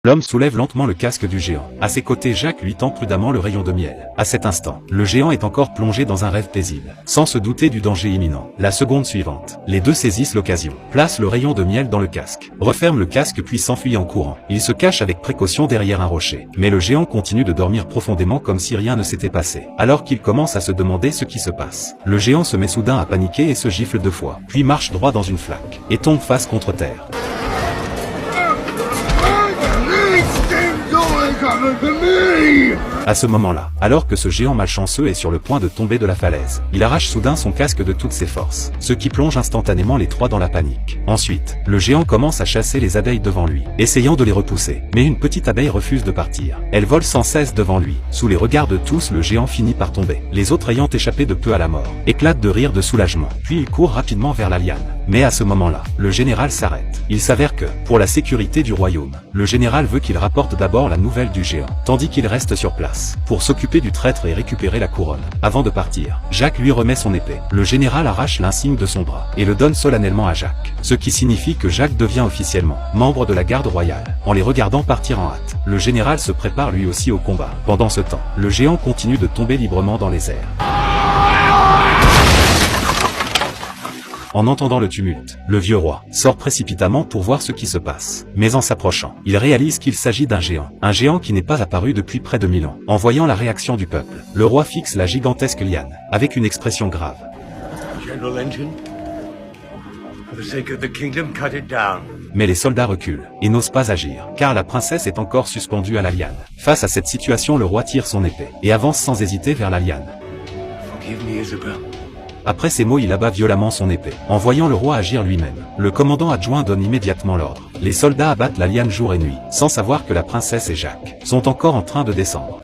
L'homme soulève lentement le casque du géant. À ses côtés, Jacques lui tend prudemment le rayon de miel. À cet instant, le géant est encore plongé dans un rêve paisible, sans se douter du danger imminent. La seconde suivante, les deux saisissent l'occasion, placent le rayon de miel dans le casque, referment le casque puis s'enfuient en courant. Ils se cachent avec précaution derrière un rocher. Mais le géant continue de dormir profondément comme si rien ne s'était passé, alors qu'il commence à se demander ce qui se passe. Le géant se met soudain à paniquer et se gifle 2 fois, puis marche droit dans une flaque, et tombe face contre terre. À ce moment-là, alors que ce géant malchanceux est sur le point de tomber de la falaise, il arrache soudain son casque de toutes ses forces, ce qui plonge instantanément les trois dans la panique. Ensuite, le géant commence à chasser les abeilles devant lui, essayant de les repousser. Mais une petite abeille refuse de partir. Elle vole sans cesse devant lui. Sous les regards de tous, le géant finit par tomber. Les autres ayant échappé de peu à la mort, éclatent de rire de soulagement. Puis il court rapidement vers la liane. Mais à ce moment-là, le général s'arrête. Il s'avère que, pour la sécurité du royaume, le général veut qu'il rapporte d'abord la nouvelle du géant, tandis qu'il reste sur place, pour s'occuper du traître et récupérer la couronne. Avant de partir, Jacques lui remet son épée. Le général arrache l'insigne de son bras, et le donne solennellement à Jacques, ce qui signifie que Jacques devient officiellement membre de la garde royale. En les regardant partir en hâte, le général se prépare lui aussi au combat. Pendant ce temps, le géant continue de tomber librement dans les airs. En entendant le tumulte, le vieux roi sort précipitamment pour voir ce qui se passe. Mais en s'approchant, il réalise qu'il s'agit d'un géant qui n'est pas apparu depuis près de 1000 ans. En voyant la réaction du peuple, le roi fixe la gigantesque liane, avec une expression grave. Mais les soldats reculent, et n'osent pas agir, car la princesse est encore suspendue à la liane. Face à cette situation, le roi tire son épée, et avance sans hésiter vers la liane. Après ces mots, il abat violemment son épée. En voyant le roi agir lui-même, le commandant adjoint donne immédiatement l'ordre. Les soldats abattent la liane jour et nuit, sans savoir que la princesse et Jacques sont encore en train de descendre.